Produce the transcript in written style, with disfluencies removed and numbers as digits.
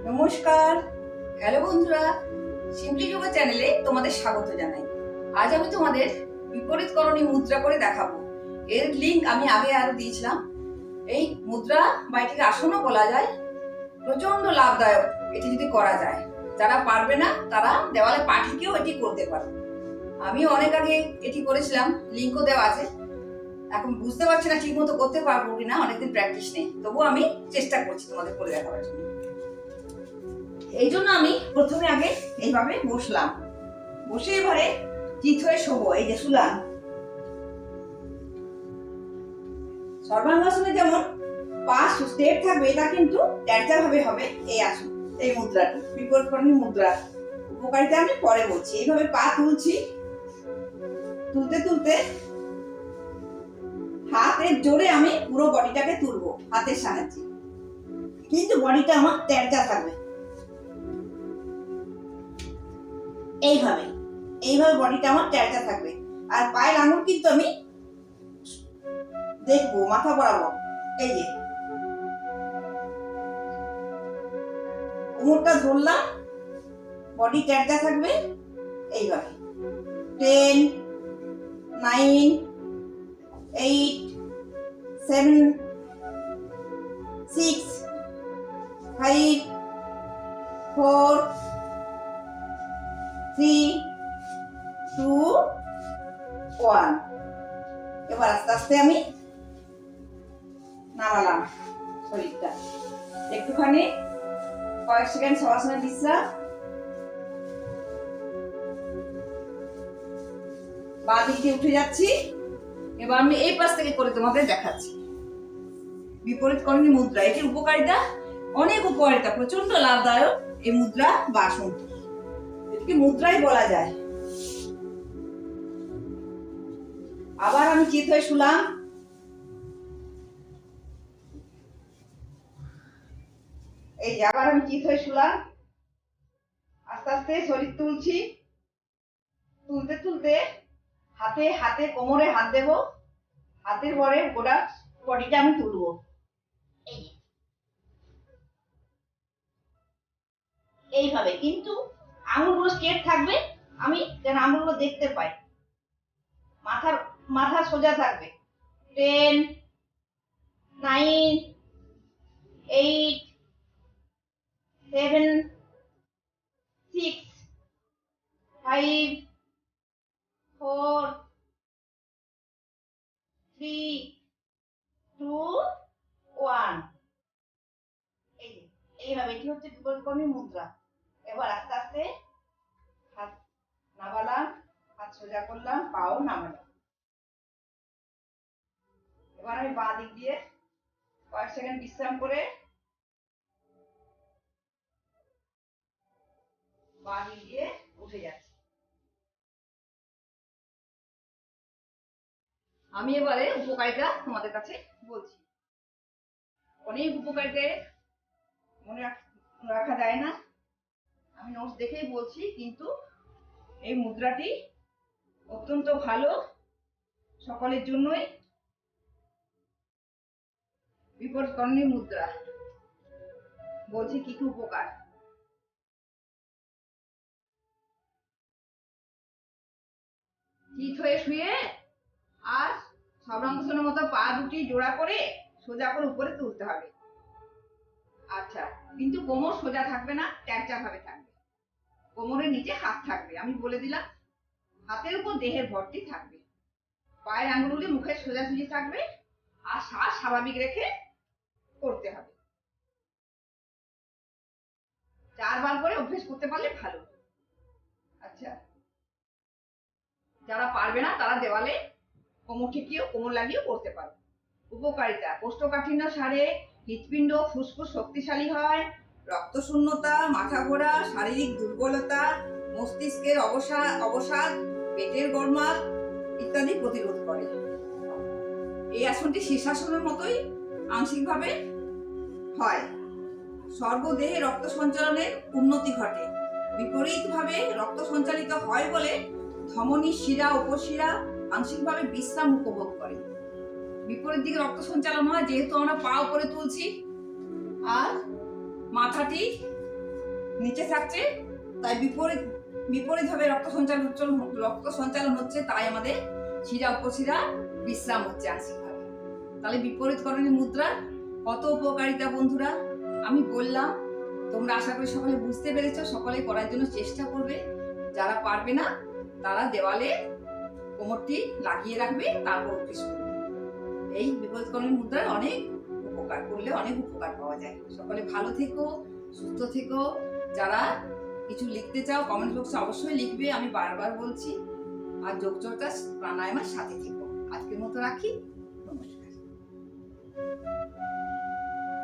নমস্কার, হ্যালো বন্ধুরা, সিম্পলি যোগা চ্যানেলে তোমাদের স্বাগত জানাই। আজ আমি তোমাদের বিপরীতকরণী মুদ্রা করে দেখাবো। এর লিংক আমি আগে আরো দিয়েছিলাম। এই মুদ্রা বা এটিকে আসনও বলা যায়, প্রচন্ড লাভদায়ক এটি যদি করা যায়। যারা পারবে না তারা দেওয়ালে পাঠিকেও এটি করতে পারে। আমি অনেক আগে এটি করেছিলাম, লিংকও দেওয়া আছে। এখন বুঝতে পারছি না ঠিক মতো করতে পারবো কিনা, অনেকদিন প্র্যাকটিস নেই, তবুও আমি চেষ্টা করছি তোমাদের করে দেখাবার জন্য। এই জন্য আমি প্রথমে আগে এইভাবে বসলাম, বসে এবারে চিত হয়ে শোবো। এই যে শুলাম। সর্বাঙ্গাসনে যেমন পা স্ট্রেট থাকবে, এটা কিন্তু ট্যাঁচা ভাবে হবে এই আসন, এই মুদ্রাটি বিপরীতকরণী মুদ্রা। উপকারিতা আমি পরে বলছি। এইভাবে পা তুলছি, তুলতে তুলতে হাতের জোরে আমি পুরো বডিটাকে তুলবো হাতের সাহায্যে, কিন্তু বডিটা আমার ট্যাঁচা থাকবে। এইভাবে এইভাবে বডিটা আমার ট্যাঁচা থাকবে। আর পায়ের আঙুল কিন্তু আমি দেখবো মাথা বরাবর। এই যে কোমরটা ধরলাম, বডি ট্যাঁচা থাকবে। এইভাবে 10, 9, 8, 7, 6, 5, 4, 3, 2, 1। এবার আস্তে আস্তে আমি নামালাম শরীরটা, একটুখানি কয়েক সেকেন্ড শবাসনে বিশ্রাম। বাঁ দিক দিয়ে উঠে যাচ্ছি। এবার আমি এই পাশ থেকে করে তোমাদের দেখাচ্ছি বিপরীতকরণী মুদ্রা। এটির উপকারিতা, অনেক উপকারিতা, প্রচন্ড লাভদায়ক এই মুদ্রা বা আসনটি। এটিকে মুদ্রাই বলা যায়। আবার আমি চিত হয়ে শুলাম। এই যে আবার আমি চিত হয়ে শুলাম। আস্তে আস্তে শরীর তুলছি, তুলতে তুলতে হাতে হাতে কোমরে হাত দেব, হাতের পরে গোটা বডিটা আমি তুলবো। এইভাবে, কিন্তু আঙুলগুলো স্ট্রেট থাকবে, আমি যেন আঙুলগুলো দেখতে পাই। মাথা সোজা থাকবে। 10, 9, 8, 7, 6, 5, 4, 3, 2, 1। এইভাবে এটি হচ্ছে বিপরীতকরণী মুদ্রা। এবার আস্তে আস্তে হাত নামালাম, হাত সোজা করলাম, পাও নামালাম। এবার আমি বাঁ দিক দিয়ে কয়েক সেকেন্ড বিশ্রাম করে বাঁ দিক দিয়ে উঠে যাচ্ছি। আমি এবারে উপকারিতা তোমাদের কাছে বলছি। অনেক উপকারিতা মনে রাখা যায় না, আমি নোটস দেখেই বলছি, কিন্তু এই মুদ্রাটি অত্যন্ত ভালো সকলের জন্যই। বিপরীতকরণী মুদ্রা বলছি কি কি উপকার। চিত হয়ে শুয়ে আর সর্বাঙ্গাসনের মতো পা দুটি জোড়া করে সোজা করে উপরে তুলতে হবে। আচ্ছা, কিন্তু কোমর সোজা থাকবে না, ট্যাঁচা ভাবে থাকবে। কোমরের নিচে হাত থাকবে, আমি বলে দিলাম। হাতের উপর দেহের ভরটি থাকবে। পায়ের আঙুলগুলি মুখের সোজাসুজি থাকবে, আর শ্বাস স্বাভাবিক রেখে করতে হবে। 4 বার করে অভ্যেস করতে পারলে ভালো। আচ্ছা, যারা পারবে না তারা দেওয়ালে কোমর ঠেকিয়েও কোমর লাগিয়েও করতে পারবে। উপকারিতা, কোষ্ঠকাঠিন্য সারে, হৃৎপিণ্ড ফুসফুস শক্তিশালী হয়, রক্ত শূন্যতা, মাথা ঘোরা, শারীরিক দুর্বলতা, মস্তিষ্কের অবসাদ, পেটের গরমাল ইত্যাদি প্রতিরোধ করে। এই আসনটি শীর্ষাসনের মতোই আংশিকভাবে হয়। সর্বদেহে রক্ত সঞ্চালনের উন্নতি ঘটে। বিপরীতভাবে রক্ত সঞ্চালিত হয় বলে ধমনী, শিরা, উপশিরা আংশিকভাবে বিশ্রাম উপভোগ করে। বিপরীত দিকে রক্ত সঞ্চালন হয় যেহেতু আমরা পা উপরে তুলছি আর মাথাটি নিচে থাকছে, তাই বিপরীত ভাবে রক্ত সঞ্চালন হচ্ছে, তাই আমাদের শিরা উপশিরা বিশ্রাম হচ্ছে আংশিকভাবে। তাহলে বিপরীতকরণী মুদ্রার কত উপকারিতা বন্ধুরা আমি বললাম, তোমরা আশা করি সকলে বুঝতে পেরেছো। সকলে করার জন্য চেষ্টা করবে। যারা পারবে না তারা দেওয়ালে কোমরটি লাগিয়ে রাখবে, তারপর অভ্যেস করবে। এই বিপরীতকরণী মুদ্রার অনেক উপকার করলে অনেক উপকার পাওয়া যায়। সকলে ভালো থেকো, সুস্থ থেকো। যারা কিছু লিখতে চাও কমেন্ট বক্সে অবশ্যই লিখবে, আমি বারবার বলছি। আর যোগচর্চা প্রাণায়ামের সাথে থেকো। আজকের মতো রাখি, নমস্কার।